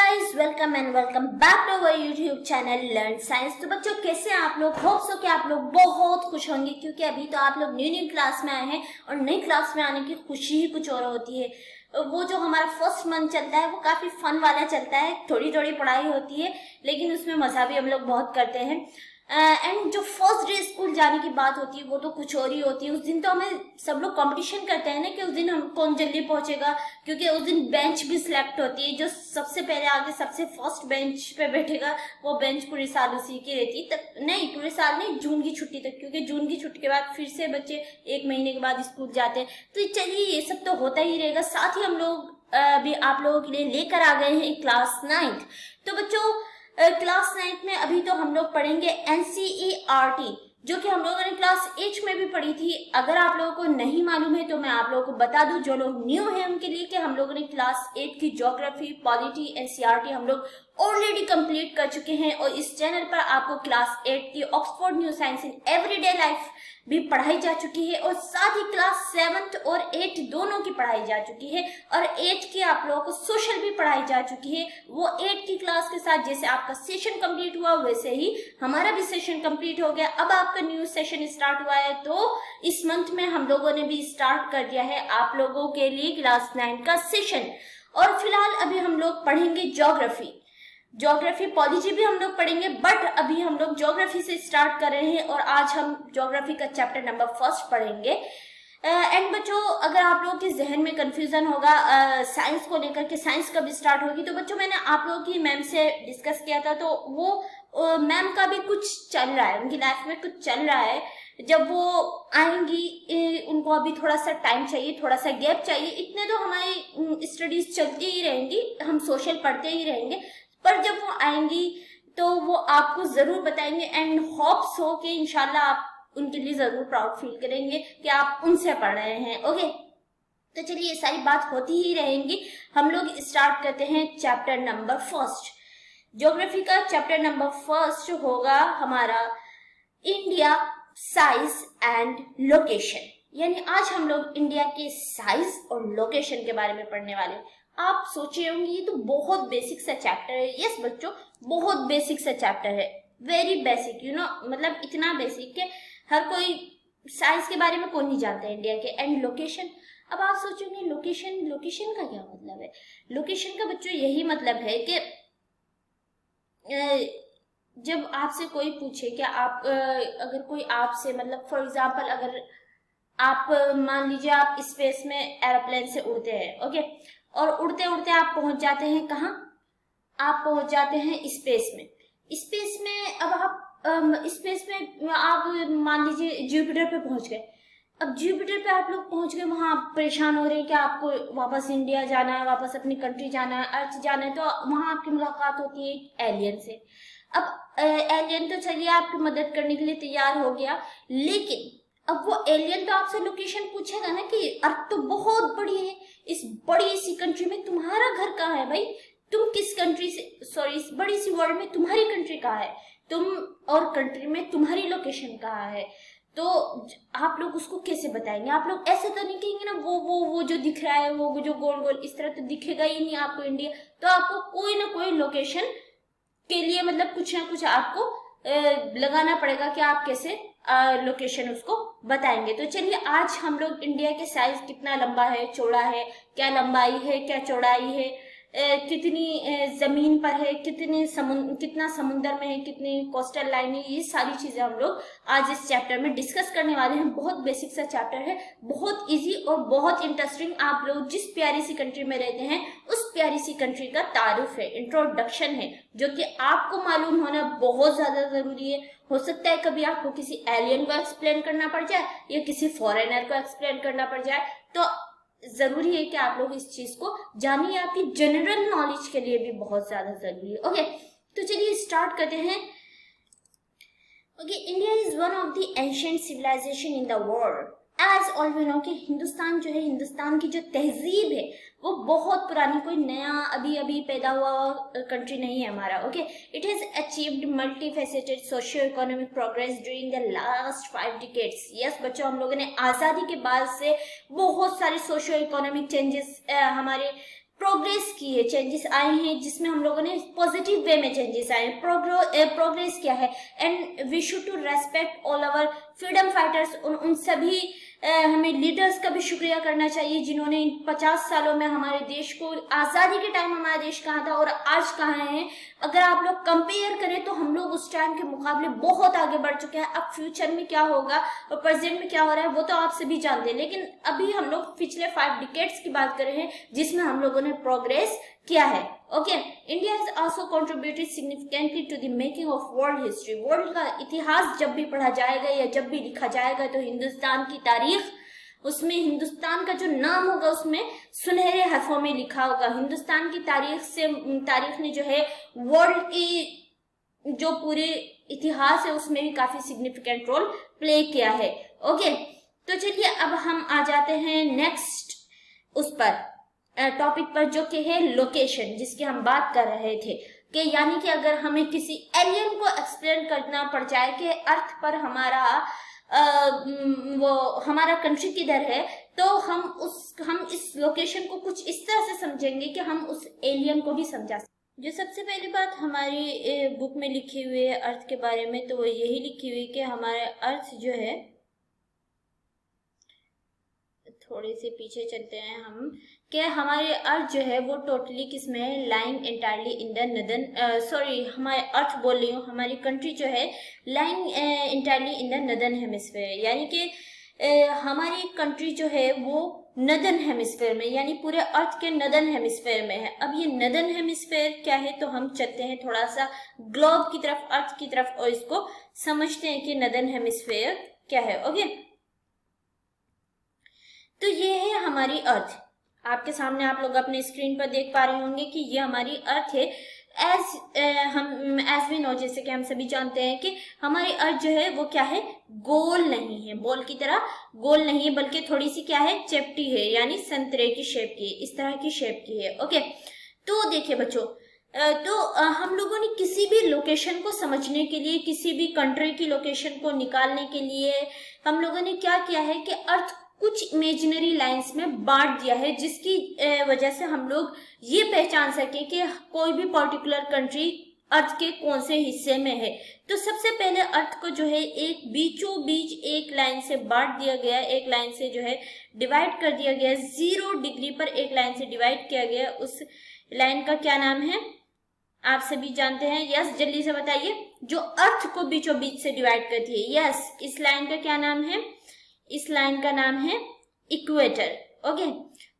Guys, welcome and welcome back to our YouTube channel learn science. तो बच्चों, कैसे हैं आप लोग? होप सो कि आप लोग बहुत खुश होंगे, क्योंकि अभी तो आप लोग न्यू क्लास में आए हैं और नई क्लास में आने की खुशी ही कुछ और होती है। वो जो हमारा फर्स्ट मंथ चलता है वो काफी फन वाला चलता है। थोड़ी थोड़ी पढ़ाई होती है लेकिन उसमें मजा भी हम लोग बहुत करते हैं। एंड जो फर्स्ट डे स्कूल जाने की बात होती है वो तो कुछ और ही होती है। उस दिन तो हमें सब लोग कंपटीशन करते हैं ना कि उस दिन हम कौन जल्दी पहुंचेगा, क्योंकि उस दिन बेंच भी सिलेक्ट होती है। जो सबसे पहले आगे सबसे फर्स्ट बेंच पे बैठेगा वो बेंच पूरे साल उसी की रहती है। तब नहीं, पूरे साल नहीं, जून की छुट्टी तक, क्योंकि जून की छुट्टी के बाद फिर से बच्चे 1 महीने के बाद स्कूल जाते हैं। तो चलिए, ये सब तो होता ही रहेगा। साथ ही हम लोग भी आप लोगों के लिए लेकर आ गए हैं क्लास 9। तो बच्चों, क्लास 9 में अभी तो हम लोग पढ़ेंगे NCERT, जो कि हम लोगों ने क्लास 8 में भी पढ़ी थी। अगर आप लोगों को नहीं मालूम है तो मैं आप लोगों को बता दूं, जो लोग न्यू है उनके लिए, कि हम लोगों ने क्लास 8 की ज्योग्राफी, पॉलिटी, NCERT हम लोग ऑलरेडी कंप्लीट कर चुके हैं। और इस चैनल पर आपको क्लास 8 की Oxford new science in everyday life भी पढ़ाई जा चुकी है, और साथ ही क्लास 7 और 8 दोनों की पढ़ाई जा चुकी है। और 8 की आप लोगों को सोशल भी पढ़ाई जा चुकी है। वो 8 की क्लास के साथ जैसे आपका सेशन कंप्लीट हुआ वैसे ही हमारा भी सेशन कंप्लीट हो गया। अब आपका न्यू सेशन स्टार्ट हुआ है, तो इस मंथ में हम लोगों ने भी स्टार्ट कर दिया है आप लोगों के लिए क्लास 9 का सेशन। और फिलहाल अभी हम लोग पढ़ेंगे ज्योग्राफी, पॉलिटी भी हम लोग पढ़ेंगे, बट अभी हम लोग ज्योग्राफी से स्टार्ट कर रहे हैं। और आज हम ज्योग्राफी का चैप्टर नंबर 1 पढ़ेंगे। एंड बच्चों, अगर आप लोगों के जहन में कंफ्यूजन होगा साइंस को लेकर के, साइंस कब स्टार्ट होगी, तो बच्चों मैंने आप लोगों की मैम से डिस्कस किया था। तो वो मैम का भी कुछ चल रहा है, उनकी लाइफ में कुछ चल रहा है। जब वो आएंगी उनको अभी थोड़ा सा टाइम चाहिए, थोड़ा सा गैप चाहिए। इतने तो हमारी स्टडीज चलती ही रहेंगी, हम सोशल पढ़ते ही रहेंगे, पर जब वो आएंगी तो वो आपको जरूर बताएंगे। एंड होप्स हो कि इंशाल्लाह आप उनके लिए जरूर प्राउड फील करेंगे कि आप उनसे पढ़ रहे हैं। ओके, तो चलिए, ये सारी बात होती ही रहेंगी। हम लोग स्टार्ट करते हैं चैप्टर नंबर 1। ज्योग्राफी का चैप्टर नंबर 1 होगा हमारा इंडिया, साइज एंड लोकेशन। यानी आज हम लोग इंडिया के साइज और लोकेशन के बारे में पढ़ने वाले। आप सोचे होंगे ये तो बहुत बेसिक सा चैप्टर है। यस बच्चों, बहुत बेसिक सा चैप्टर है, वेरी बेसिक, मतलब इतना बेसिक कि हर कोई साइंस के बारे में कौन नहीं जानता है इंडिया के। एंड लोकेशन, अब आप सोचेंगे लोकेशन का क्या मतलब है? लोकेशन का बच्चों यही मतलब है कि जब आपसे कोई पूछे कि आप अगर कोई आपसे, मतलब फॉर एग्जांपल, अगर आप मान लीजिए आप स्पेस में एरोप्लेन से उड़ते हैं, ओके, और उड़ते उड़ते आप पहुंच जाते हैं कहाँ? आप पहुंच जाते हैं स्पेस में। अब आप स्पेस में आप मान लीजिए जुपिटर पे पहुंच गए। अब जुपिटर पे आप लोग पहुंच गए, वहां आप परेशान हो रहे हैं कि आपको वापस इंडिया जाना है, वापस अपनी कंट्री जाना है, अर्थ जाना है। तो वहां आपकी मुलाकात होती है एलियन से। अब एलियन तो चलिए आपकी मदद करने के लिए तैयार हो गया, लेकिन अब वो एलियन तो आपसे लोकेशन पूछेगा ना कि अर्थ तो बहुत बड़ी है, इस बड़ी सी कंट्री में तुम्हारा घर कहाँ है भाई? तुम किस कंट्री से, सॉरी, इस बड़ी सी वर्ल्ड में तुम्हारी कंट्री कहाँ है, तुम और कंट्री में तुम्हारी लोकेशन कहाँ है? तो आप लोग उसको कैसे बताएंगे? आप लोग ऐसे तो नहीं कहेंगे ना वो जो दिख रहा है, वो जो गोल गोल इस तरह तो दिखेगा ही नहीं आपको इंडिया। तो आपको कोई ना कोई लोकेशन के लिए, मतलब कुछ ना कुछ आपको लगाना पड़ेगा कि आप कैसे लोकेशन उसको बताएंगे। तो चलिए, आज हम लोग इंडिया के साइज कितना लंबा है, चौड़ा है, क्या लंबाई है, क्या चौड़ाई है, कितनी जमीन पर है, कितना समुद्र में है, कितनी कोस्टल लाइन है, ये सारी चीजें हम लोग आज इस चैप्टर में डिस्कस करने वाले हैं। बहुत बेसिक सा चैप्टर है, बहुत इजी और बहुत इंटरेस्टिंग। आप लोग जिस प्यारी सी कंट्री में रहते हैं उस प्यारी सी कंट्री का तारुफ है, इंट्रोडक्शन है, जो कि आपको मालूम होना बहुत ज्यादा जरूरी है। हो सकता है कभी आपको किसी एलियन को एक्सप्लेन करना पड़ जाए या किसी फॉरेनर को एक्सप्लेन करना पड़ जाए, तो जरूरी है कि आप लोग इस चीज को जानिए। आपकी जनरल नॉलेज के लिए भी बहुत ज्यादा जरूरी है। ओके, तो चलिए स्टार्ट करते हैं। Okay, India is one of the ancient civilization in the world. As all we know कि हिंदुस्तान जो है, हिंदुस्तान की जो तहजीब है वो बहुत पुरानी, कोई नया अभी पैदा हुआ कंट्री नहीं है हमारा। Okay, it has achieved multi faceted socio economic progress during the last 5 decades. Yes बच्चों, हम लोगों ने आज़ादी के बाद से बहुत सारे सोशियो इकोनॉमिक चेंजेस हमारे प्रोग्रेस की है, चेंजेस आए हैं जिसमें हम लोगों ने पॉजिटिव वे में चेंजेस आए हैं, प्रोग्रेस किया है। And we should to respect all our freedom fighters, उन सभी हमें लीडर्स का भी शुक्रिया करना चाहिए जिन्होंने इन 50 सालों में हमारे देश को, आज़ादी के टाइम हमारा देश कहाँ था और आज कहाँ है, अगर आप लोग कंपेयर करें तो हम लोग उस टाइम के मुकाबले बहुत आगे बढ़ चुके हैं। अब फ्यूचर में क्या होगा और प्रेजेंट में क्या हो रहा है वो तो आप सभी जानते हैं, लेकिन अभी हम लोग पिछले 5 डिकेड्स की बात कर रहे हैं जिसमें हम लोगों ने प्रोग्रेस किया है। Okay, India has also contributed significantly to the making of world history. World का इतिहास जब भी पढ़ा जाएगा या जब भी लिखा जाएगा तो हिंदुस्तान की तारीख, उसमें हिंदुस्तान का जो नाम होगा उसमें सुनहरे हरफों में लिखा होगा। हिंदुस्तान की तारीख ने जो है वर्ल्ड की जो पूरे इतिहास है उसमें भी काफी सिग्निफिकेंट रोल प्ले किया है। ओके, तो चलिए अब हम आ जाते हैं नेक्स्ट उस पर टॉपिक पर, जो कि है लोकेशन, जिसकी हम बात कर रहे थे कि यानी कि अगर हमें किसी एलियन को एक्सप्लेन करना पड़ जाए कि अर्थ पर हमारा कंट्री किधर है, तो हम इस लोकेशन को कुछ इस तरह से समझेंगे कि हम उस एलियन को भी समझा सकते। जो सबसे पहली बात हमारी बुक में लिखी हुई है अर्थ के बारे में, तो वो यही लिखी हुई कि हमारे अर्थ जो है, थोड़े से पीछे चलते हैं हम, कि हमारे अर्थ जो है वो टोटली किस में है, lying entirely in the northern, sorry हमारे अर्थ बोल रही हूँ, हमारी कंट्री जो है lying entirely in the northern hemisphere, यानी कि हमारी कंट्री जो है वो नदर्न हेमिस्फीयर में, यानी पूरे अर्थ के नदर्न हेमिस्फीयर में है। अब ये नदर्न हेमिस्फीयर क्या है, तो हम चलते हैं थोड़ा सा ग्लोब की तरफ, अर्थ की तरफ, और इसको समझते हैं कि नदर्न हेमिस्फीयर क्या है। ओके, तो ये है हमारी अर्थ। आपके सामने आप लोग अपने स्क्रीन पर देख पा रहे होंगे कि ये हमारी अर्थ है। एज वी नो, जैसे कि हम सभी जानते हैं कि हमारी अर्थ जो है वो क्या है, गोल नहीं है, बॉल की तरह गोल नहीं है, बल्कि थोड़ी सी क्या है, चपटी है, यानी संतरे की शेप की है, इस तरह की शेप की है। ओके, तो देखिए बच्चों, तो हम लोगों ने किसी भी लोकेशन को समझने के लिए, किसी भी कंट्री की लोकेशन को निकालने के लिए हम लोगों ने क्या किया है कि अर्थ कुछ इमेजिनरी लाइंस में बांट दिया है, जिसकी वजह से हम लोग ये पहचान सके कि कोई भी पर्टिकुलर कंट्री अर्थ के कौन से हिस्से में है। तो सबसे पहले अर्थ को जो है एक बीचों बीच एक लाइन से बांट दिया गया, एक लाइन से जो है डिवाइड कर दिया गया, 0 डिग्री पर एक लाइन से डिवाइड किया गया। उस लाइन का क्या नाम है, आप सभी जानते हैं? यस, जल्दी से बताइए। जो अर्थ को बीचों बीच से डिवाइड करती है, यस, इस लाइन का क्या नाम है? इस लाइन का नाम है इक्वेटर। ओके,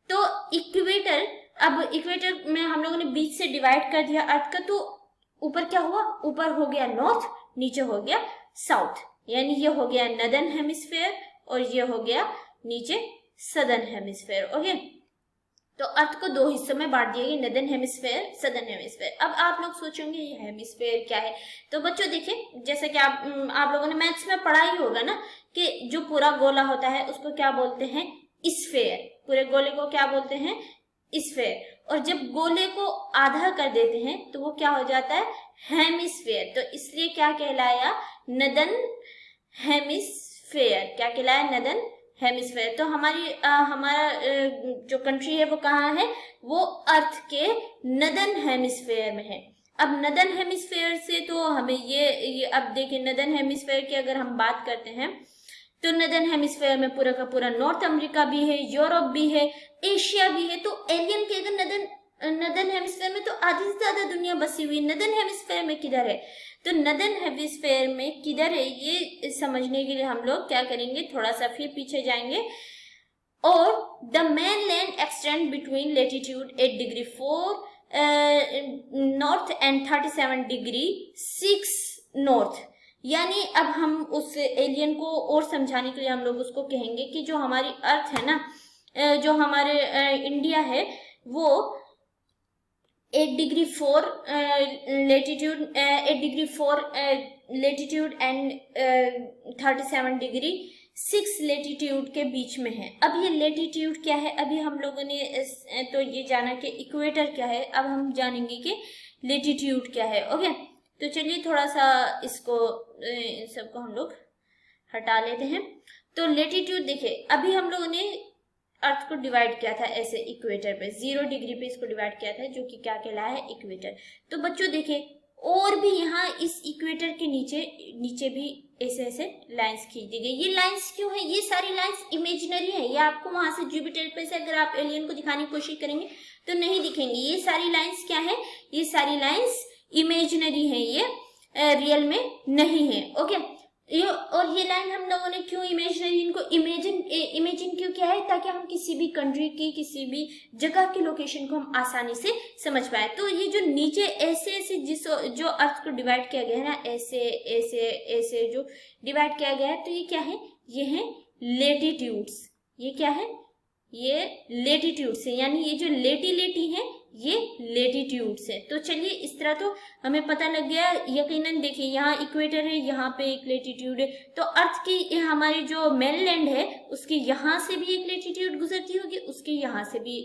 तो इक्वेटर, अब इक्वेटर में हम लोगों ने बीच से डिवाइड कर दिया अर्थ का, तो ऊपर क्या हुआ, ऊपर हो गया नॉर्थ, नीचे हो गया साउथ, यानी ये हो गया नदर्न हेमिस्फीयर और ये हो गया नीचे सदर्न हेमिस्फीयर। ओके, तो अर्थ को 2 हिस्सों में बांट दिया गया, नदर्न हेमिस्फीयर, सदर्न हेमिस्फीयर। अब आप लोग सोचेंगे ये हेमिस्फीयर क्या है, तो बच्चों देखिए, जैसे कि आप लोगों ने मैथ्स में पढ़ा ही होगा ना कि जो पूरा गोला होता है उसको क्या बोलते हैं, स्फीयर। पूरे गोले को क्या बोलते हैं, स्फीयर। और जब गोले को आधा कर देते हैं तो वो क्या हो जाता है, हेमिस्फीयर। तो इसलिए क्या कहलाया, नदर्न हेमिस्फीयर। क्या कहलाया, नदर्न हेमिस्फीयर। तो हमारा जो कंट्री है वो कहाँ है, वो अर्थ के नदर्न हेमिस्फीयर में है। अब नदर्न हेमिस्फीयर से तो हमें ये अब देखिए, नदर्न हेमिस्फीयर की अगर हम बात करते हैं तो नदर्न हेमिस्फीयर में पूरा का पूरा नॉर्थ अमेरिका भी है, यूरोप भी है, एशिया भी है। तो एलियन के अगर नदर्न हेमिस्फीयर में तो आधी से ज्यादा दुनिया बसी हुई, नदर्न हेमिस्फीयर में किधर है, तो नदर्न हेमिस्फीयर में किधर है ये समझने के लिए हम लोग क्या करेंगे, थोड़ा सा फिर पीछे जाएंगे। और the main land extend between latitude 8 degree 4 north and 37 degree 6 north. यानी अब हम उस एलियन को और समझाने के लिए हम लोग उसको कहेंगे कि जो हमारी अर्थ है ना, जो हमारे इंडिया है, वो 8 degree 4 latitude, 8 degree 4 latitude and 37 degree 6 latitude के बीच में है। अब ये लेटीट्यूड क्या है, अभी हम लोगों ने तो ये जाना कि इक्वेटर क्या है, अब हम जानेंगे कि लेटीट्यूड क्या है। ओके, तो चलिए थोड़ा सा इसको सबको हम लोग हटा लेते हैं। तो लेटीट्यूड देखिए, अभी हम लोगों ने अर्थ को डिवाइड किया था ऐसे इक्वेटर पे, 0 डिग्री पे इसको डिवाइड किया था, जो कि क्या कहलाया है, इक्वेटर। तो बच्चों देखिए, और भी यहाँ इस इक्वेटर के नीचे नीचे भी ऐसे ऐसे लाइंस खींच दी गई। ये लाइंस क्यों है? ये सारी लाइंस इमेजिनरी है, ये आपको वहां से जुपिटर पे से अगर आप एलियन को दिखाने की कोशिश करेंगे तो नहीं दिखेंगी। ये सारी लाइंस क्या है? ये सारी लाइंस इमेजिनरी है, ये रियल में नहीं है। ओके, और ये लाइन हम लोगों ने क्यों इमेजिनरी, इनको इमेजिन क्यों किया है? ताकि हम किसी भी कंट्री की, किसी भी जगह की लोकेशन को हम आसानी से समझ पाए। तो ये जो नीचे ऐसे ऐसे जो अर्थ को डिवाइड किया गया है ना, ऐसे ऐसे ऐसे जो डिवाइड किया गया है, तो ये क्या है? ये है लेटीट्यूड्स। ये क्या है? ये लेटीट्यूड्स है, यानी ये जो लेटी है ये लेटीट्यूड्स है। तो चलिए, इस तरह तो हमें पता लग गया यकीनन। देखिए, यहाँ इक्वेटर है, यहाँ पे एक लेटीट्यूड है, तो अर्थ की हमारी जो मेनलैंड है उसके यहाँ से भी एक लेटीट्यूड गुजरती होगी, उसके यहाँ से भी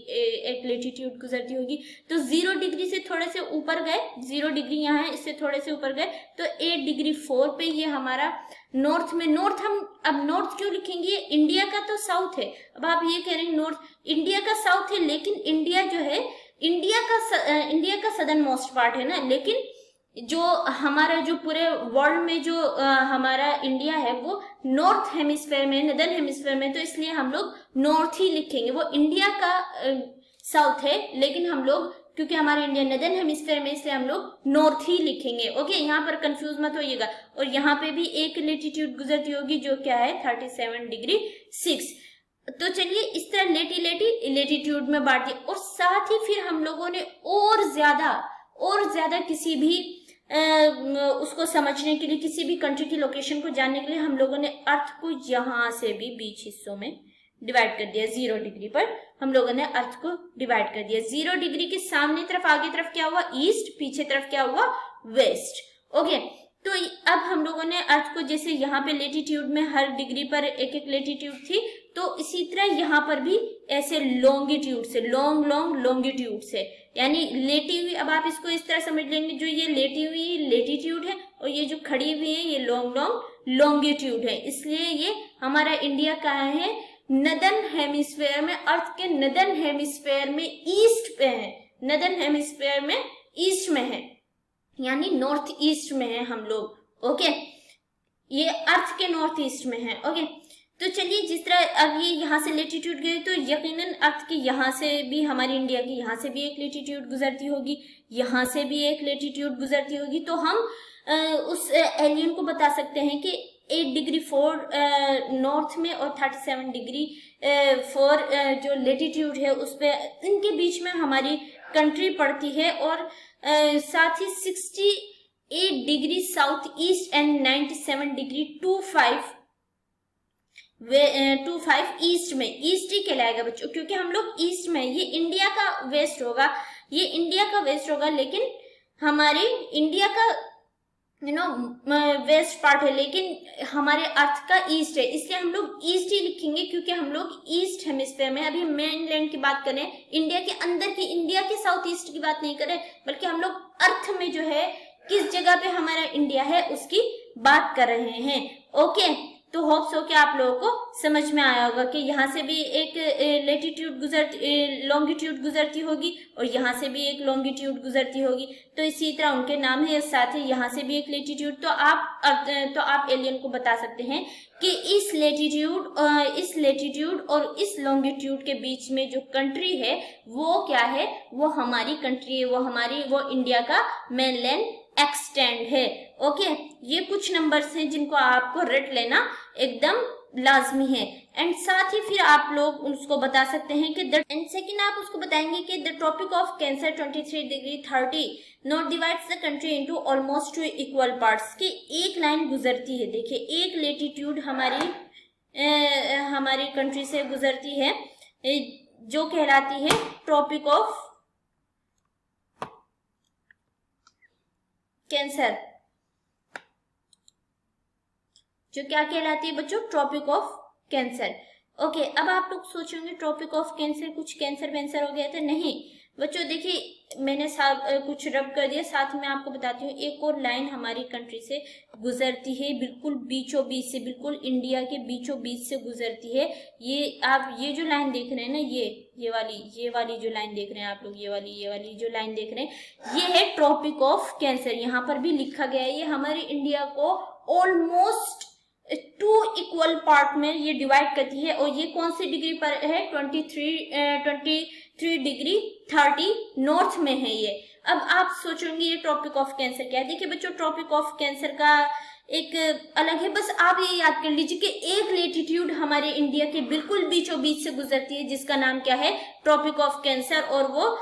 एक लेटीट्यूड गुजरती होगी। तो 0 डिग्री से थोड़े से ऊपर गए, 0 डिग्री यहाँ है, इससे थोड़े से ऊपर गए तो 8 डिग्री 4 पे ये हमारा नॉर्थ में। नॉर्थ हम अब नॉर्थ क्यों लिखेंगे? इंडिया का तो साउथ है। अब आप ये कह रहे हैं नॉर्थ इंडिया का साउथ है, लेकिन इंडिया जो है, इंडिया का सदर्न मोस्ट पार्ट है ना, लेकिन जो हमारा जो पूरे वर्ल्ड में जो हमारा इंडिया है वो नॉर्थ हेमिस्फेयर में, नदर्न हेमिस्फेयर में, तो इसलिए हम लोग नॉर्थ ही लिखेंगे। वो इंडिया का साउथ है, लेकिन हम लोग, क्योंकि हमारा इंडिया नदर्न हेमिस्फेयर में, इसलिए हम लोग नॉर्थ ही लिखेंगे। ओके, यहाँ पर कंफ्यूज मत होइएगा। और यहाँ पे भी एक लेटीट्यूड गुजरती होगी, जो क्या है 37 डिग्री 6। तो चलिए, इस तरह लेटीट्यूड में बांट दिया। और साथ ही फिर हम लोगों ने और ज्यादा किसी भी उसको समझने के लिए, किसी भी कंट्री की लोकेशन को जानने के लिए हम लोगों ने अर्थ को यहाँ से भी बीच हिस्सों में डिवाइड कर दिया। 0 डिग्री पर हम लोगों ने अर्थ को डिवाइड कर दिया। 0 डिग्री के सामने तरफ, आगे तरफ क्या हुआ? ईस्ट, पीछे तरफ क्या हुआ? वेस्ट। ओके, तो अब हम लोगों ने अर्थ को, जैसे यहाँ पे लेटीट्यूड में हर डिग्री पर एक एक लेटीट्यूड थी, तो इसी तरह यहाँ पर भी ऐसे लॉन्गिट्यूड से, लॉन्गिट्यूड से, यानी लेटी हुई। अब आप इसको इस तरह समझ लेंगे, जो ये लेटी हुई लेटीट्यूड है और ये जो खड़ी हुई है ये लॉन्गिट्यूड है। इसलिए ये हमारा इंडिया कहाँ है? नदर्न हेमिस्फेयर में, अर्थ के नदर्न हेमिस्फेयर में ईस्ट पे है, नदर्न हेमिस्फेयर में ईस्ट में है, यानी नॉर्थ ईस्ट में है हम लोग। ओके, ये अर्थ के नॉर्थ ईस्ट में है। ओके, तो चलिए, जिस तरह अब ये यहाँ से लेटीट्यूड गई, तो यकीनन अर्थ की यहाँ से भी, हमारी इंडिया की यहाँ से भी एक लेटीट्यूड गुजरती होगी, यहाँ से भी एक लेटीट्यूड गुजरती होगी। तो हम उस एलियन को बता सकते हैं कि 8 डिग्री 4 नॉर्थ में और 37 डिग्री 4 जो लेटीट्यूड है उस पे, इनके बीच में हमारी कंट्री पड़ती है। और साथ ही 68 degree south east and 97 degree 25 east में, ईस्ट ही कहलाएगा बच्चों, क्योंकि हम लोग ईस्ट में, ये इंडिया का वेस्ट होगा, ये इंडिया का वेस्ट होगा, लेकिन हमारे इंडिया का वेस्ट पार्ट है, लेकिन हमारे अर्थ का ईस्ट है, इसलिए हम लोग ईस्ट ही लिखेंगे, क्योंकि हम लोग ईस्ट हेमिस्फेयर में, अभी मेनलैंड की बात करें, इंडिया के अंदर की, इंडिया के साउथ ईस्ट की बात नहीं करें, बल्कि हम लोग अर्थ में जो है, किस जगह पे हमारा इंडिया है उसकी बात कर रहे हैं। ओके, तो होप्स हो कि आप लोगों को समझ में आया होगा कि यहाँ से भी एक लॉन्गिट्यूड गुजरती होगी और यहाँ से भी एक लॉन्गिट्यूड गुजरती होगी, तो इसी तरह उनके नाम है। साथ ही यहाँ से भी एक लेटीट्यूड, तो आप एलियन को बता सकते हैं कि इस लेटीट्यूड और इस लॉन्गिट्यूड के बीच में जो कंट्री है वो क्या है? वो हमारी कंट्री है, वो इंडिया का मेनलैंड एक्सटेंड है। ओके, ये कुछ नंबर्स हैं जिनको आपको रट लेना एकदम लाजमी है। एंड साथ ही फिर आप लोग उसको बता सकते हैं कि एंड सेकंड आप उसको बताएंगे कि the tropic of cancer 23 degree 30 north divides the country into almost 2 equal parts की एक लाइन गुजरती है। देखिए, एक लेटीट्यूड हमारी कंट्री से गुजरती है जो कहलाती है ट्रॉपिक ऑफ कैंसर, जो क्या कहलाती है बच्चों? Tropic of cancer. ओके, अब आप लोग सोचेंगे ट्रॉपिक ऑफ कैंसर कुछ कैंसर वेंसर हो गया था? नहीं, बच्चों देखिए मैंने कुछ रब कर दिया, साथ में आपको बताती हूँ एक और लाइन हमारी कंट्री से गुजरती है, बिल्कुल बीचों बीच से, बिल्कुल इंडिया के बीचों बीच से गुजरती है। ये आप ये जो लाइन देख रहे हैं ना, ये वाली जो लाइन देख रहे हैं आप लोग, ये वाली जो लाइन देख रहे हैं, ये है ट्रॉपिक ऑफ कैंसर। यहाँ पर भी लिखा गया है, ये हमारे इंडिया को ऑलमोस्ट 2 इक्वल पार्ट में ये डिवाइड करती है। और ये कौन सी डिग्री पर है? 23 डिग्री 30 नॉर्थ में है ये। अब आप सोचेंगे ये ट्रॉपिक ऑफ कैंसर क्या है? देखिए बच्चों, ट्रॉपिक ऑफ कैंसर का एक अलग है, बस आप ये याद कर लीजिए कि एक लेटीट्यूड हमारे इंडिया के बिल्कुल बीचों बीच से गुजरती है, जिसका नाम क्या है? Tropic of cancer. और वो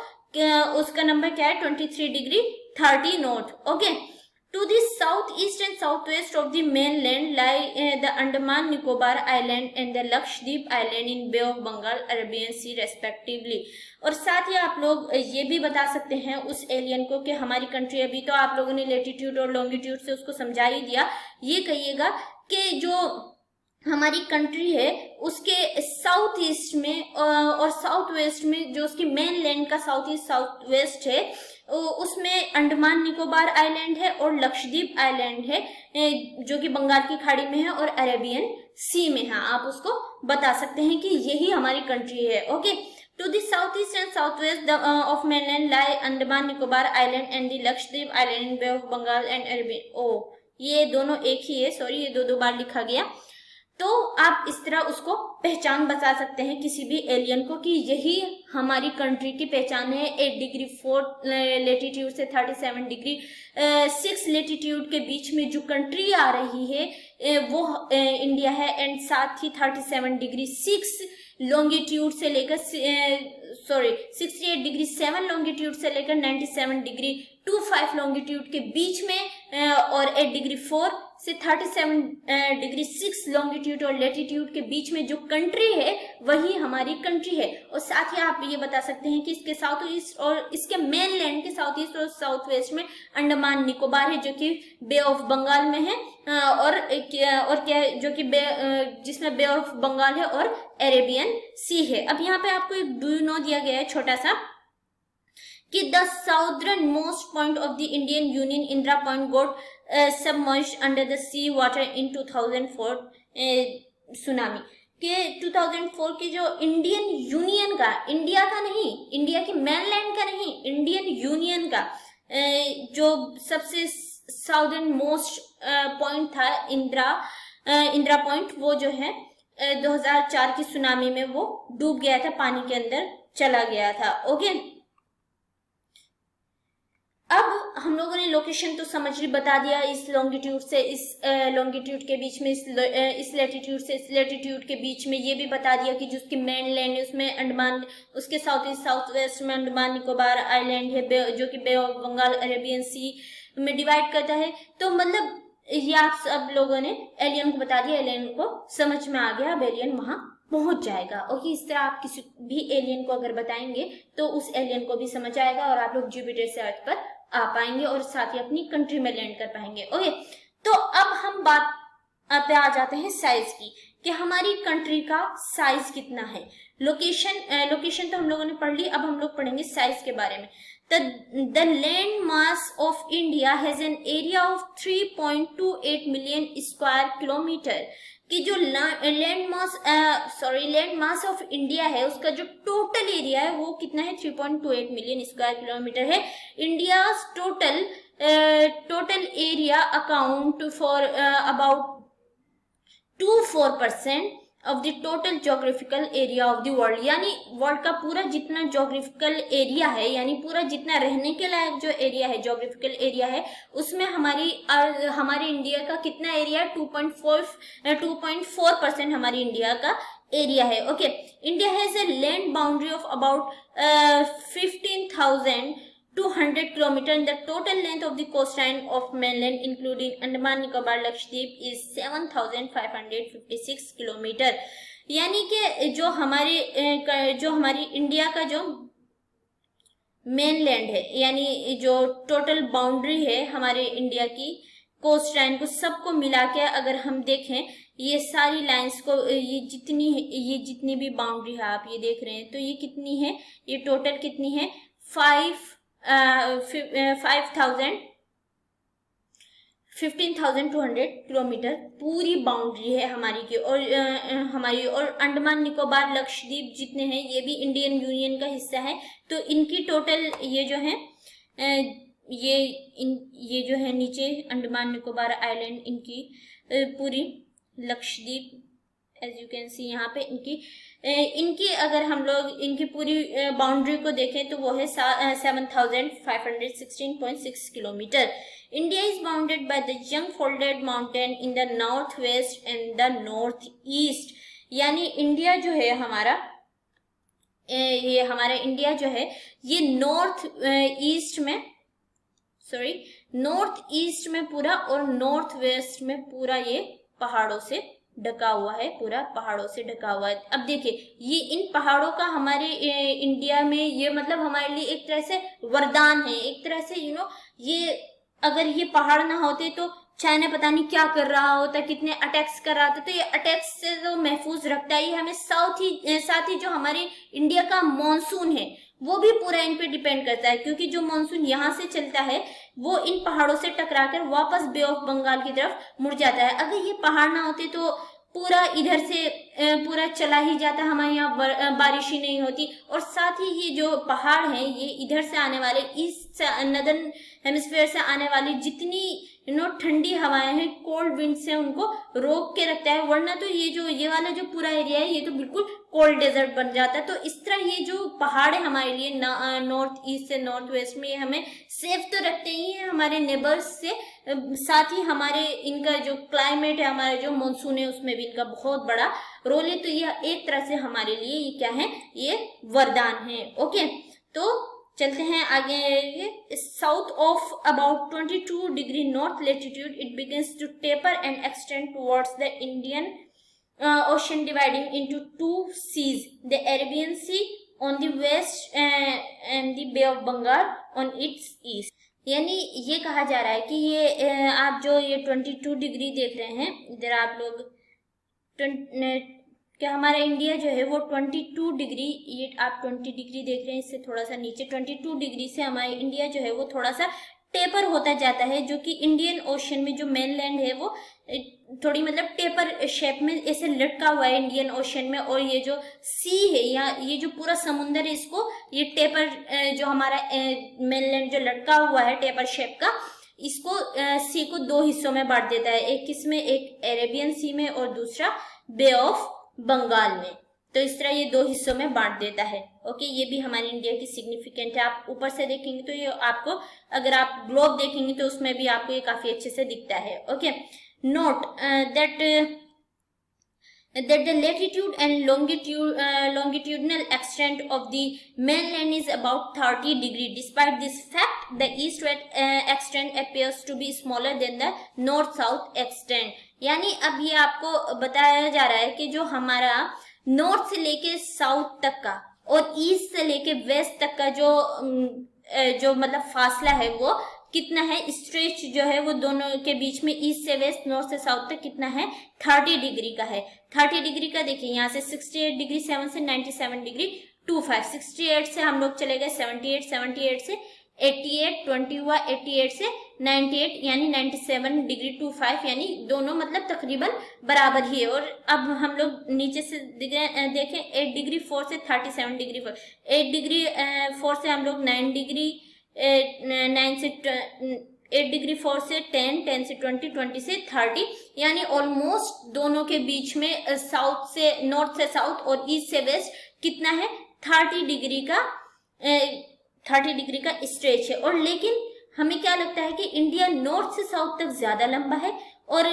उसका नंबर क्या है? 23 degree 30 north. Okay, to the southeast and southwest of the mainland lie the Andaman Nicobar Island and the Lakshadweep Island in Bay of Bengal, Arabian Sea respectively। और साथ ही आप लोग ये भी बता सकते हैं उस एलियन को कि हमारी कंट्री, अभी तो आप लोगों ने लेटीट्यूड और लॉन्गिट्यूड से उसको समझा ही दिया, ये कहिएगा कि जो हमारी कंट्री है उसके साउथ ईस्ट में और साउथ वेस्ट में, जो उसकी मेन लैंड का साउथ ईस्ट साउथ वेस्ट है, उसमें अंडमान निकोबार आइलैंड है और लक्षद्वीप आइलैंड है, जो कि बंगाल की खाड़ी में है और अरेबियन सी में है। आप उसको बता सकते हैं कि यही हमारी कंट्री है। Okay, to the south east and south west of mainland lie Andaman Nicobar island and the Lakshadweep island in bay of Bengal and Arabian. ये दोनों एक ही है, सॉरी, ये दो बार लिखा गया। तो आप इस तरह उसको पहचान बता सकते हैं किसी भी एलियन को कि यही हमारी कंट्री की पहचान है। 8 डिग्री 4 लेटीट्यूड से 37 डिग्री 6 लेटीट्यूड के बीच में जो कंट्री आ रही है वो इंडिया है। एंड साथ ही 37 डिग्री 6 लॉन्गिट्यूड से लेकर 68 डिग्री 7 लॉन्गिट्यूड से लेकर 97 डिग्री 25 लॉन्गिट्यूड के बीच में और 8 डिग्री 4 से 37 डिग्री 6 लॉन्गिट्यूड और लेटीट्यूड के बीच में जो कंट्री है वही हमारी कंट्री है। और साथ ही आप ये बता सकते हैं कि इसके साउथ ईस्ट और इसके मेन लैंड के साउथ ईस्ट और साउथ वेस्ट में अंडमान निकोबार है, जो कि बे ऑफ बंगाल में है, और क्या जो कि जिसमें बे ऑफ बंगाल है और अरेबियन सी है। अब यहाँ पे आपको एक डू यू नो दिया गया है छोटा सा कि the southern most point of the Indian union Indira point got submerged under the sea water in 2004 tsunami. के 2004 के जो इंडियन यूनियन का, इंडिया का नहीं, इंडिया के मेनलैंड का नहीं, इंडियन यूनियन का जो सबसे साउदर्न मोस्ट पॉइंट था इंदिरा पॉइंट, वो जो है 2004 की सुनामी में वो डूब गया था, पानी के अंदर चला गया था। ओके, अब हम लोगों ने लोकेशन तो समझ ली, बता दिया इस लॉन्गिट्यूड से इस लॉन्गिट्यूड के बीच में, इस लेटीट्यूड से इस लेटीट्यूड के बीच में ये भी बता दिया कि जो उसकी मेन लैंड है उसमें अंडमान, उसके साउथ ईस्ट साउथ वेस्ट में अंडमान निकोबार आइलैंड है, जो कि बे ऑफ बंगाल अरेबियन सी में डिवाइड करता है। तो मतलब ये आप सब लोगों ने एलियन को बता दिया, एलियन को समझ में आ गया, अब एलियन वहां पहुंच जाएगा। ओके, इस तरह आप किसी भी एलियन को अगर बताएंगे तो उस एलियन को भी समझ आएगा और आप लोग जुपिटर से अर्थ पर आ पाएंगे और साथ ही अपनी कंट्री में लैंड कर पाएंगे। ओके, तो अब हम बात पे आ जाते हैं साइज की कि हमारी कंट्री का साइज कितना है। लोकेशन तो हम लोगों ने पढ़ ली, अब हम लोग पढ़ेंगे साइज के बारे में। The land mass of India has an area of 3.28 million square kilometer। कि जो लैंड मास ऑफ इंडिया है उसका जो टोटल एरिया है वो कितना है? 3.28 मिलियन स्क्वायर किलोमीटर है। India total area account for about 4% of the total geographical area of the world. यानी वर्ल्ड का पूरा जितना जोग्राफिकल एरिया है, यानी पूरा जितना रहने के लायक जो एरिया है, जोग्राफिकल एरिया है, उसमें हमारे इंडिया का कितना एरिया? 2.4% हमारी इंडिया का एरिया है। Okay, India has a land boundary of about 15,200 kilometre and the total length of the coastline of mainland including Andaman Nicobar Lakshadweep is 7,556 kilometre. यानी कि जो हमारी इंडिया का जो मेनलैंड है, यानी जो टोटल बाउंड्री है हमारे इंडिया की कोस्ट लाइन को सबको मिला के अगर हम देखें, ये सारी लाइंस को, ये जितनी भी बाउंड्री है आप ये देख रहे हैं, तो ये कितनी है? ये टोटल कितनी है? 15,200 किलोमीटर पूरी बाउंड्री है हमारी की। और हमारी और अंडमान निकोबार लक्षद्वीप जितने हैं ये भी इंडियन यूनियन का हिस्सा है। तो इनकी टोटल ये जो है ये जो है नीचे अंडमान निकोबार आइलैंड, इनकी पूरी Lakshadweep as you can see यहाँ पे इनकी अगर हम लोग इनकी पूरी बाउंड्री को देखें तो वो है 7,516.6 kilometre. India is bounded by the young folded mountain in the north west and the north east. यानी इंडिया जो है हमारा इंडिया जो है ये नॉर्थ ईस्ट में पूरा और नॉर्थ वेस्ट में पूरा ये पहाड़ों से ढका हुआ है, पूरा पहाड़ों से ढका हुआ है। अब देखिए ये इन पहाड़ों का हमारे इंडिया में ये मतलब हमारे लिए एक तरह से वरदान है, एक तरह से ये अगर ये पहाड़ ना होते तो चाइना पता नहीं क्या कर रहा होता, कितने अटैक्स कर रहा था। तो ये अटैक्स से तो महफूज रखता ही हमें। साथ ही जो हमारे इंडिया का मॉनसून है वो भी पूरा इन पे डिपेंड करता है, क्योंकि जो मॉनसून यहाँ से चलता है वो इन पहाड़ों से टकराकर वापस बे ऑफ बंगाल की तरफ मुड़ जाता है। अगर ये पहाड़ ना होते तो पूरा इधर से पूरा चला ही जाता, हमारे यहाँ बारिश ही नहीं होती। और साथ ही ये जो पहाड़ है ये इधर से आने वाले ईस्ट नदर्न हेमिस्फीयर से आने वाली जितनी ठंडी हवाएं हैं, कोल्ड विंड से उनको रोक के रखता है। वरना तो ये वाला जो पूरा एरिया है ये तो बिल्कुल कोल्ड डेजर्ट बन जाता है। तो इस तरह ये जो पहाड़ है हमारे लिए नॉर्थ ईस्ट से नॉर्थ वेस्ट में, ये हमें सेफ तो रखते ही है हमारे नेबर्स से, साथ ही हमारे इनका जो क्लाइमेट है, हमारा जो मानसून है उसमें भी इनका बहुत बड़ा रोल है। तो ये एक तरह से हमारे लिए ये क्या है, ये वरदान है। ओके, तो चलते हैं आगे। South of about 22 degree north latitude it begins to taper and extend towards the Indian ocean dividing into 2 seas, the Arabian sea on the west and the bay of Bengal on its east. यानी ये कहा जा रहा है कि ये आप जो ये 22 डिग्री देख रहे हैं इधर आप लोग, क्या हमारा इंडिया जो है वो 22 डिग्री, ये आप 20 डिग्री देख रहे हैं इससे थोड़ा सा नीचे 22 डिग्री से हमारा इंडिया जो है वो थोड़ा सा टेपर होता जाता है, जो कि इंडियन ओशन में जो मेनलैंड है वो थोड़ी मतलब टेपर शेप में ऐसे लटका हुआ है इंडियन ओशन में। और ये जो सी है या ये जो पूरा समुंदर है इसको ये टेपर जो हमारा मेनलैंड जो लटका हुआ है टेपर शेप का, इसको सी को 2 हिस्सों में बांट देता है, एक किसमें, एक अरेबियन सी में और दूसरा बे ऑफ बंगाल में। तो इस तरह ये 2 हिस्सों में बांट देता है। ओके, ये भी हमारे इंडिया की सिग्निफिकेंट है। आप ऊपर से देखेंगे तो ये आपको, अगर आप ग्लोब देखेंगे तो उसमें भी आपको ये काफी अच्छे से दिखता है। Okay, note that the latitude and longitudinal extent of the mainland is about 30 degree. Despite this fact, the eastward extent appears to be smaller than the north-south extent. यानी अब ये आपको बताया जा रहा है कि जो हमारा नॉर्थ से लेके साउथ तक का और ईस्ट से लेके वेस्ट तक का जो मतलब फासला है वो कितना है, स्ट्रेच जो है वो दोनों के बीच में ईस्ट से वेस्ट, नॉर्थ से साउथ तक कितना है, 30 डिग्री का है। 30 डिग्री का देखिए यहाँ से 68 डिग्री 7 से 97 डिग्री 25, 68 से हम लोग चले गए 78, 78 से 88, 20 हुआ 88 से 98 यानी 97 डिग्री 25, यानी दोनों मतलब तकरीबन बराबर ही है। और अब हम लोग नीचे से देखें 8 डिग्री 4 से 37 डिग्री 4, 8 डिग्री 4 से हम लोग 9 डिग्री 9 से 8 डिग्री 4 से 10, 10 से 20, 20 से 30, यानी ऑलमोस्ट दोनों के बीच में साउथ से नॉर्थ से साउथ और ईस्ट से वेस्ट कितना है, 30 डिग्री का स्ट्रेच है। और लेकिन हमें क्या लगता है कि इंडिया नॉर्थ से साउथ तक ज्यादा लंबा है और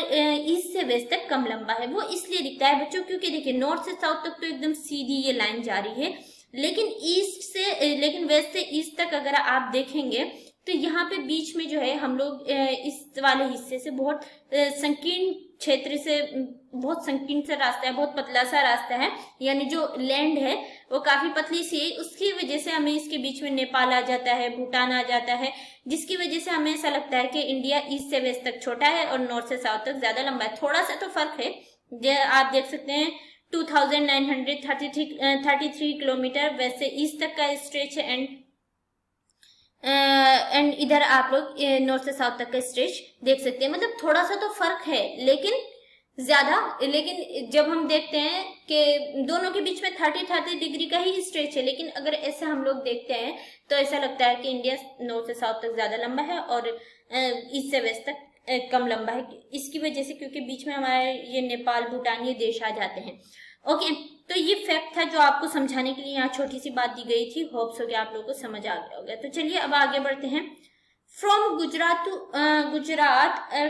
ईस्ट से वेस्ट तक कम लंबा है। वो इसलिए दिखता है बच्चों क्योंकि देखिए नॉर्थ से साउथ तक तो एकदम सीधी ये लाइन जा रही है, लेकिन वेस्ट से ईस्ट तक अगर आप देखेंगे तो यहाँ पे बीच में जो है हम लोग इस वाले हिस्से से बहुत संकीर्ण क्षेत्र से, बहुत संकीर्ण सा रास्ता है, बहुत पतला सा रास्ता है, यानी जो लैंड है वो काफी पतली सी है। उसकी वजह से हमें इसके बीच में नेपाल आ जाता है, भूटान आ जाता है, जिसकी वजह से हमें ऐसा लगता है कि इंडिया ईस्ट से वेस्ट तक छोटा है और नॉर्थ से साउथ तक ज्यादा लंबा है। थोड़ा सा तो फर्क है, आप देख सकते हैं 2933 किलोमीटर वेस्ट से ईस्ट तक का स्ट्रेच है एंड एंड इधर आप लोग नॉर्थ से साउथ तक का स्ट्रेच देख सकते हैं। मतलब थोड़ा सा तो फर्क है लेकिन ज्यादा, लेकिन जब हम देखते हैं कि दोनों के बीच में 30 डिग्री का ही स्ट्रेच है, लेकिन अगर ऐसे हम लोग देखते हैं तो ऐसा लगता है कि इंडिया नॉर्थ से साउथ तक ज्यादा लंबा है और ईस्ट से वेस्ट तक कम लंबा है। इसकी वजह से क्योंकि बीच में हमारे ये नेपाल भूटान ये देश आ जाते हैं। ओके, तो ये फैक्ट था जो आपको समझाने के लिए यहाँ छोटी सी बात दी गई थी। होप्स हो गया आप लोगों को समझ आ गया होगा। तो चलिए अब आगे बढ़ते हैं। From Gujarat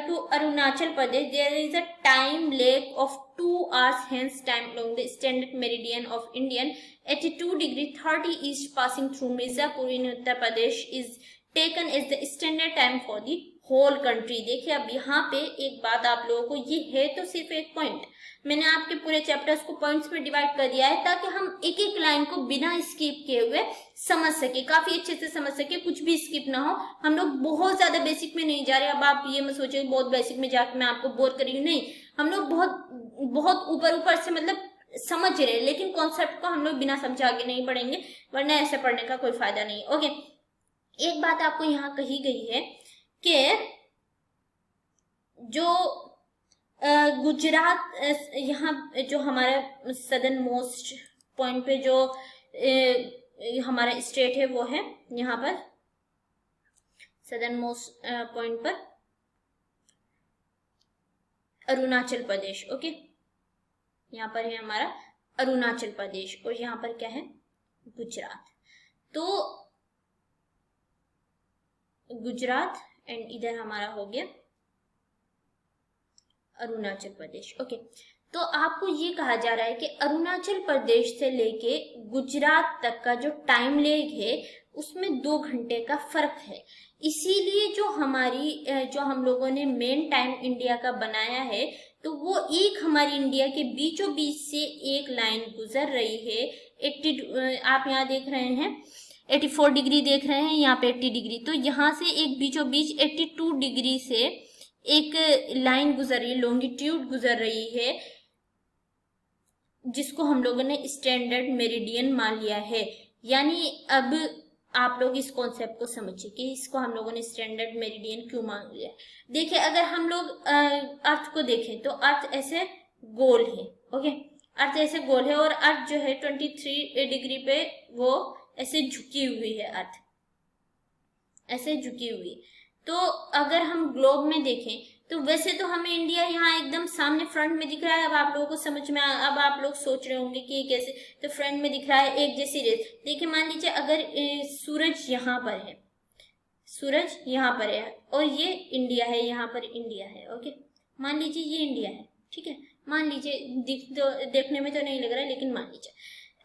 to Arunachal Pradesh there is a time lag of 2 hours, hence time along the standard meridian of Indian 82°30 east passing through Mirzapur in Uttar Pradesh is taken as the standard time for the whole country. देखिए अब यहाँ पे एक बात आप लोगों को, ये है तो सिर्फ एक पॉइंट, मैंने आपके पूरे चैप्टर्स को पॉइंट्स में डिवाइड कर दिया है ताकि हम एक एक लाइन को बिना स्किप किए हुए समझ सके, काफी अच्छे से समझ सके, कुछ भी स्किप ना हो। हम लोग बहुत ज्यादा बेसिक में नहीं जा रहे। अब आप ये मत सोचिए बहुत बेसिक में जाकर मैं आपको बोर कर रही हूँ, नहीं, हम लोग बहुत ऊपर से मतलब समझ रहे हैं, लेकिन कॉन्सेप्ट को हम लोग बिना समझे आगे नहीं बढ़ेंगे, वरना ऐसे पढ़ने का कोई फायदा नहीं। ओके, एक बात आपको यहाँ कही गई है कि जो गुजरात, यहाँ जो हमारा सदर्न मोस्ट पॉइंट पे जो हमारा स्टेट है वो है यहाँ पर सदर्न मोस्ट पॉइंट पर अरुणाचल प्रदेश। ओके, यहाँ पर है हमारा अरुणाचल प्रदेश और यहाँ पर क्या है गुजरात। तो गुजरात एंड इधर हमारा हो गया अरुणाचल प्रदेश। ओके, तो आपको ये कहा जा रहा है कि अरुणाचल प्रदेश से लेके गुजरात तक का जो टाइम लेग है उसमें 2 घंटे का फर्क है। इसीलिए जो हम लोगों ने मेन टाइम इंडिया का बनाया है, तो वो एक हमारी इंडिया के बीचों बीच से एक लाइन गुजर रही है। 80 आप यहाँ देख रहे हैं 84 डिग्री देख रहे हैं, यहाँ पे 80 डिग्री, तो यहाँ से एक बीचों बीच 82 डिग्री से एक लाइन गुजर रही है, लॉन्गिट्यूड गुजर रही है, जिसको हम लोगों ने स्टैंडर्ड मेरिडियन मान लिया है। यानी अब आप लोग इस कॉन्सेप्ट को समझिए कि इसको हम लोगों ने स्टैंडर्ड मेरिडियन क्यों मान लिया। देखिए अगर हम लोग अर्थ को देखें तो अर्थ ऐसे गोल है। ओके, अर्थ ऐसे गोल है और अर्थ जो है 23 डिग्री पे वो ऐसे झुकी हुई है, अर्थ ऐसे झुकी हुई। तो अगर हम ग्लोब में देखें तो वैसे तो हमें इंडिया यहाँ एकदम सामने फ्रंट में दिख रहा है। अब आप लोगों को समझ में अब आप लोग सोच रहे होंगे कि ये कैसे, तो फ्रंट में दिख रहा है एक जैसी रेस। देखिए मान लीजिए अगर सूरज यहाँ पर है, सूरज यहाँ पर है और ये इंडिया है, यहाँ पर इंडिया है। ओके, मान लीजिए ये इंडिया है, ठीक है, मान लीजिए देखने में तो नहीं लग रहा है लेकिन मान लीजिए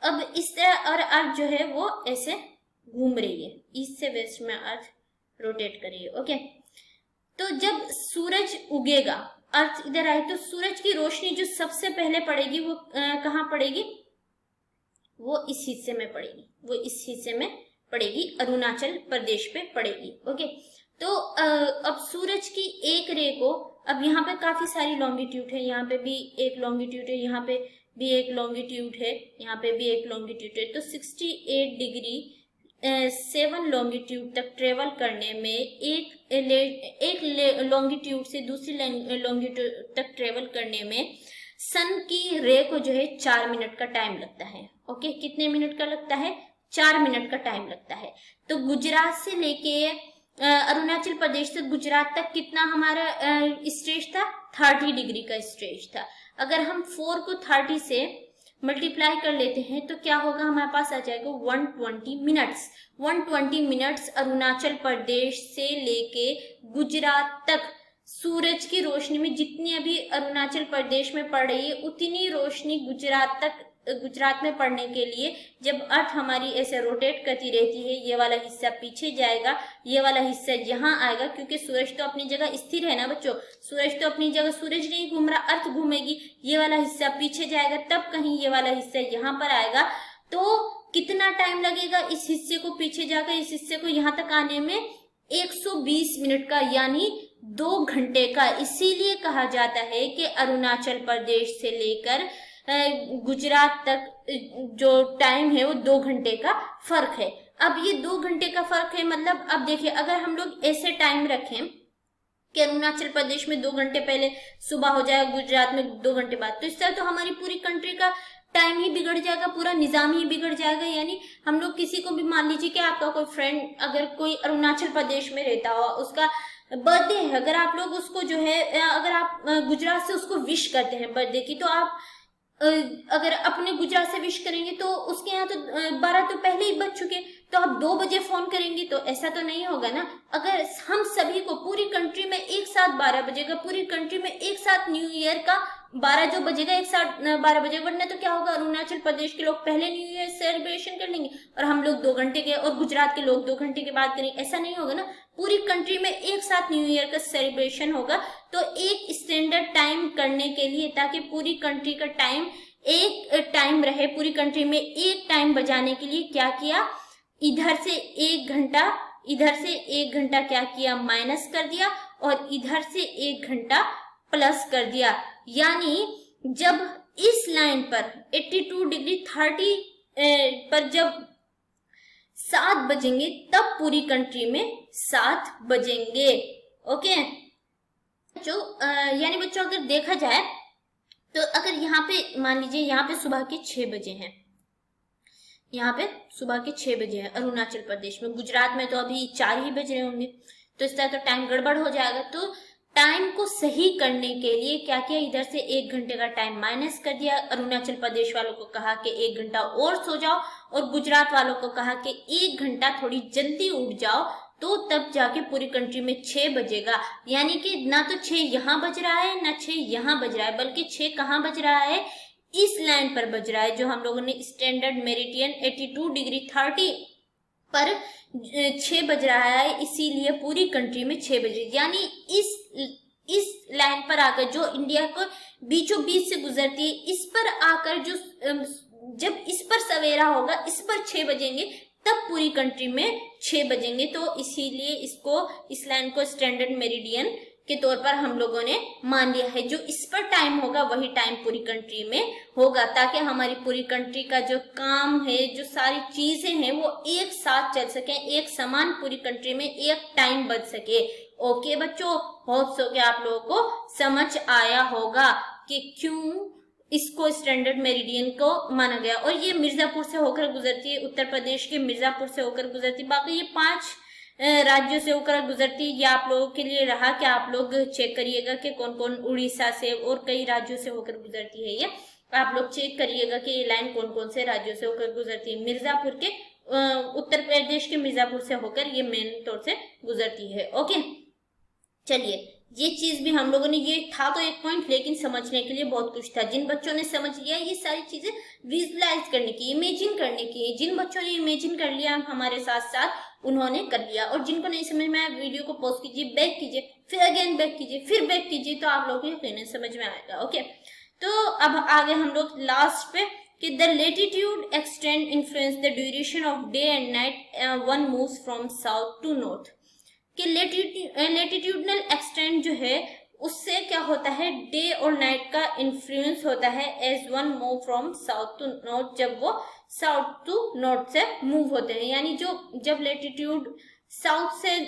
अब इस तरह, और अर्थ जो है वो ऐसे घूम रही है, ईस्ट से वेस्ट में अर्थ रोटेट कर रही है। ओके, तो जब सूरज उगेगा, अर्थ इधर आए, तो सूरज की रोशनी जो सबसे पहले पड़ेगी वो कहाँ पड़ेगी, वो इस हिस्से में पड़ेगी, वो इस हिस्से में पड़ेगी, अरुणाचल प्रदेश पे पड़ेगी। ओके, तो अब सूरज की एक रे को, अब यहाँ पे काफी सारी लॉन्गिट्यूड है, यहाँ पे भी एक लॉन्गिट्यूड है, यहाँ पे भी एक लॉन्गिट्यूड है, यहाँ पे भी एक लॉन्गिट्यूड है, तो 68 डिग्री 7 लॉन्गिट्यूड तक ट्रेवल करने में एक लॉन्गिट्यूड से दूसरी लॉन्गिट्यूड तक ट्रेवल करने में सन की रे को जो है 4 मिनट का टाइम लगता है। ओके, कितने मिनट का लगता है, 4 मिनट का टाइम लगता है। तो गुजरात से लेके अरुणाचल प्रदेश से गुजरात तक कितना हमारा स्ट्रेच था, 30 डिग्री का स्ट्रेच था। अगर हम 4 को 30 से मल्टीप्लाई कर लेते हैं तो क्या होगा, हमारे पास आ जाएगा 120 मिनट्स। 120 मिनट्स अरुणाचल प्रदेश से लेके गुजरात तक सूरज की रोशनी में जितनी अभी अरुणाचल प्रदेश में पड़ रही है उतनी रोशनी गुजरात में पड़ने के लिए जब अर्थ हमारी ऐसे रोटेट करती रहती है, ये वाला हिस्सा पीछे जाएगा, ये वाला हिस्सा यहाँ आएगा, क्योंकि सूरज तो अपनी जगह स्थिर है ना बच्चों, सूरज तो अपनी जगह, सूरज नहीं घूम रहा, अर्थ घूमेगी, ये वाला हिस्सा पीछे जाएगा, तब कहीं ये वाला हिस्सा यहाँ पर आएगा। तो कितना टाइम लगेगा इस हिस्से को पीछे जाकर इस हिस्से को यहाँ तक आने में, 120 मिनट का, यानी 2 घंटे का। इसीलिए कहा जाता है कि अरुणाचल प्रदेश से लेकर गुजरात तक जो टाइम है वो 2 घंटे का फर्क है। अब ये 2 घंटे का फर्क है, मतलब अब देखिए अगर हम लोग ऐसे टाइम रखें कि अरुणाचल प्रदेश में 2 घंटे पहले सुबह हो जाए, गुजरात में 2 घंटे बाद, तो इस तरह तो हमारी पूरी कंट्री का टाइम ही बिगड़ जाएगा, पूरा निजाम ही बिगड़ जाएगा। यानी हम लोग किसी को भी, मान लीजिए कि आपका कोई फ्रेंड अगर कोई अरुणाचल प्रदेश में रहता हो, उसका बर्थडे है, अगर आप लोग उसको जो है, अगर आप गुजरात से उसको विश करते हैं बर्थडे की, तो आप अगर अपने गुजरात से विश करेंगे तो उसके यहाँ तो 12 तो पहले ही बज चुके, तो आप 2 बजे फोन करेंगे तो ऐसा तो नहीं होगा ना। अगर हम सभी को पूरी कंट्री में एक साथ 12 बजेगा, पूरी कंट्री में एक साथ न्यू ईयर का 12 जो बजेगा एक साथ 12 बजेगा, वरना तो क्या होगा, अरुणाचल प्रदेश के लोग पहले न्यू ईयर सेलिब्रेशन कर लेंगे और हम लोग 2 घंटे के, और गुजरात के लोग 2 घंटे के बाद करेंगे, ऐसा नहीं होगा ना। पूरी कंट्री में एक साथ न्यू ईयर का सेलिब्रेशन होगा। तो एक स्टैंडर्ड टाइम करने के लिए, ताकि पूरी कंट्री का टाइम एक टाइम रहे, पूरी कंट्री में एक टाइम बजाने के लिए क्या किया, इधर से 1 घंटा क्या किया, माइनस कर दिया, और इधर से 1 घंटा प्लस कर दिया। यानी जब इस लाइन पर 82 डिग्री 30 पर जब 7 बजेंगे, तब पूरी कंट्री में 7 बजेंगे। ओके जो यानी बच्चों अगर देखा जाए तो अगर यहाँ पे मान लीजिए यहाँ पे सुबह के 6 बजे हैं, यहाँ पे सुबह के 6 बजे हैं अरुणाचल प्रदेश में, गुजरात में तो अभी 4 ही बज रहे होंगे, तो इस तरह तो टाइम गड़बड़ हो जाएगा। तो टाइम को सही करने के लिए क्या किया, इधर से 1 घंटे का टाइम माइनस कर दिया। अरुणाचल प्रदेश वालों को कहा कि 1 घंटा और सो जाओ, और गुजरात वालों को कहा कि 1 घंटा थोड़ी जल्दी उठ जाओ, तो तब जाके पूरी कंट्री में 6 बजेगा। यानी कि ना तो 6 यहाँ बज रहा है, ना 6 यहाँ बज रहा है, बल्कि 6 कहाँ बज रहा है, इस लाइन पर बज रहा है, जो हम लोगों ने स्टैंडर्ड मेरिडियन 82 डिग्री 30 पर 6 बज रहा है, इसीलिए पूरी कंट्री में 6 बजे। यानी इस लाइन पर आकर, जो इंडिया को बीचों बीच से गुजरती है, इस पर आकर जो जब इस पर सवेरा होगा, इस पर 6 बजेंगे, तब पूरी कंट्री में 6 बजेंगे। तो इसीलिए इस लाइन को स्टैंडर्ड मेरिडियन के तौर पर हम लोगों ने मान लिया है। जो इस पर टाइम होगा वही टाइम पूरी कंट्री में होगा, ताकि हमारी पूरी कंट्री का जो काम है, जो सारी चीजें हैं, वो एक साथ चल सके, एक समान पूरी कंट्री में एक टाइम बच सके। ओके बच्चों, होप सो कि आप लोगों को समझ आया होगा कि क्यों इसको स्टैंडर्ड मेरिडियन को माना गया। और ये मिर्जापुर से होकर गुजरती है, उत्तर प्रदेश के मिर्जापुर से होकर गुजरती। बाकी ये 5 राज्यों से होकर गुजरती। ये आप लोगों के लिए रहा कि आप लोग चेक करिएगा कि कौन कौन, उड़ीसा से और कई राज्यों से होकर गुजरती है। ये आप लोग चेक करिएगा कि ये लाइन कौन कौन से राज्यों से होकर गुजरती है। मिर्जापुर के, उत्तर प्रदेश के मिर्जापुर से होकर ये मेन तौर से गुजरती है। ओके चलिए, ये चीज भी हम लोगों ने, ये था तो एक पॉइंट, लेकिन समझने के लिए बहुत कुछ था। जिन बच्चों ने समझ लिया, ये सारी चीजें विजुअलाइज करने की, इमेजिन करने की, जिन बच्चों ने इमेजिन कर लिया हमारे साथ साथ, उन्होंने कर लिया। और जिनको नहीं समझ में आया, वीडियो को पॉज कीजिए, बैक कीजिए, फिर अगेन बैक कीजिए, फिर बैक कीजिए, तो आप लोगों को यकीनन समझ में आएगा। ओके, तो अब आगे हम लोग लास्ट पे कि the latitude extend influence the duration of day and night, one moves from south to north. कि लेटीट्यूडनल एक्सटेंड जो है, उससे क्या होता है, डे और नाइट का इन्फ्लुएंस होता है as one move from south to north, जब वो साउथ टू नॉर्थ से मूव होते हैं। यानी जब लेटीट्यूड साउथ से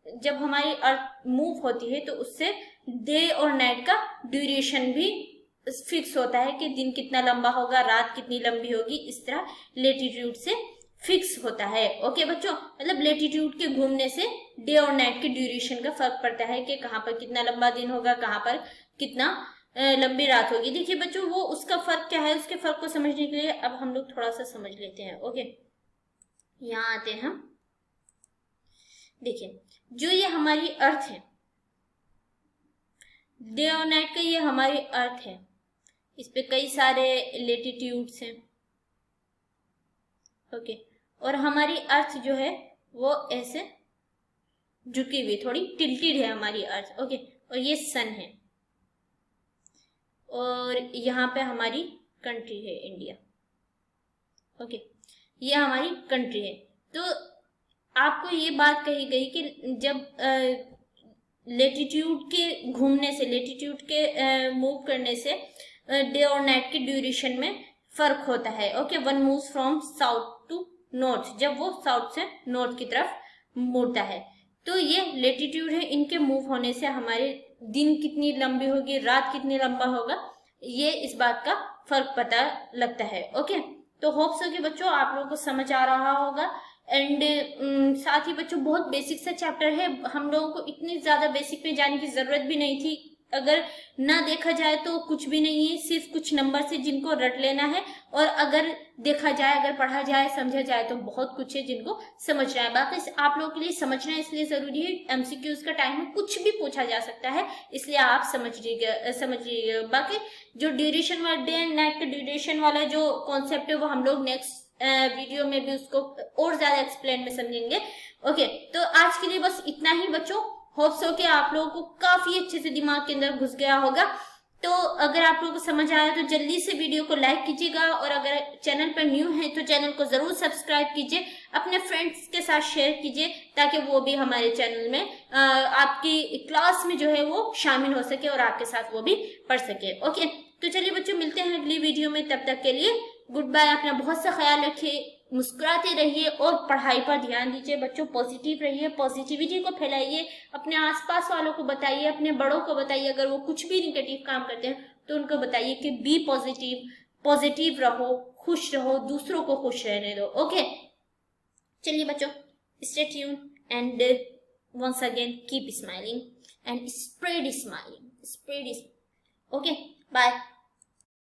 जब हमारी अर्थ मूव होती है, तो उससे डे और नाइट का ड्यूरेशन भी फिक्स होता है कि दिन कितना लंबा होगा, रात कितनी लंबी होगी, इस तरह लेटीट्यूड से फिक्स होता है। ओके बच्चों, मतलब लेटीट्यूड के घूमने से डे और नाइट के ड्यूरेशन का फर्क पड़ता है कि कहाँ पर कितना लंबा दिन होगा, कहाँ पर कितना लंबी रात होगी। देखिए बच्चों, वो उसका फर्क क्या है, उसके फर्क को समझने के लिए अब हम लोग थोड़ा सा समझ लेते हैं। ओके, यहाँ आते हैं हम। देखिए, जो ये हमारी अर्थ है, डे और नाइट का ये हमारी अर्थ है, इस पे कई सारे लेटीट्यूड्स हैं। ओके, और हमारी अर्थ जो है वो ऐसे झुकी हुई, थोड़ी टिल्टेड है हमारी अर्थ। ओके, और ये सन है, और यहाँ पे हमारी कंट्री है इंडिया। ओके, ये हमारी कंट्री है। तो आपको ये बात कही गई कि जब लेटीट्यूड के घूमने से, लेटीट्यूड के मूव करने से डे और नाइट के ड्यूरेशन में फर्क होता है। Okay, one moves from south to north, जब वो साउथ से नॉर्थ की तरफ मुड़ता है। तो ये लेटीट्यूड है, इनके मूव होने से हमारे दिन कितनी लंबी होगी, रात कितनी लंबा होगा, ये इस बात का फर्क पता लगता है। ओके, तो होप्स हो कि बच्चों आप लोगों को समझ आ रहा होगा। एंड साथ ही बच्चों बहुत बेसिक सा चैप्टर है, हम लोगों को इतनी ज्यादा बेसिक में जाने की जरूरत भी नहीं थी। अगर ना देखा जाए तो कुछ भी नहीं है, सिर्फ कुछ नंबर से जिनको रट लेना है, और अगर देखा जाए, अगर पढ़ा जाए, समझा जाए तो बहुत कुछ है जिनको समझना है। बाकी आप लोगों के लिए समझना इसलिए जरूरी है, एमसीक्यूज का टाइम में कुछ भी पूछा जा सकता है, इसलिए आप समझिएगा। बाकी जो ड्यूरेशन वाला, डे एंड नाइट का ड्यूरेशन वाला जो कॉन्सेप्ट है वो हम लोग नेक्स्ट वीडियो में भी उसको और ज्यादा एक्सप्लेन में समझेंगे। ओके, तो आज के लिए बस इतना ही बच्चों। होप्स हो कि आप लोगों को काफी अच्छे से दिमाग के अंदर घुस गया होगा। तो अगर आप लोगों को समझ आया तो जल्दी से वीडियो को लाइक कीजिएगा, और अगर चैनल पर न्यू है तो चैनल को जरूर सब्सक्राइब कीजिए, अपने फ्रेंड्स के साथ शेयर कीजिए, ताकि वो भी हमारे चैनल में आपकी क्लास में जो है वो शामिल हो सके और आपके साथ वो भी पढ़ सके। ओके, तो चलिए बच्चों, मिलते हैं अगली वीडियो में, तब तक के लिए गुड बाय। अपना बहुत सा ख्याल रखिए, मुस्कुराते रहिए और पढ़ाई पर ध्यान दीजिए बच्चों। पॉजिटिव रहिए, पॉजिटिविटी को फैलाइए, अपने आसपास वालों को बताइए, अपने बड़ों को बताइए, अगर वो कुछ भी निगेटिव काम करते हैं तो उनको बताइए कि बी पॉजिटिव, पॉजिटिव रहो, खुश रहो, दूसरों को खुश रहने दो। ओके, चलिए बच्चों, stay tune and once again keep smiling and spread smiling, okay, bye.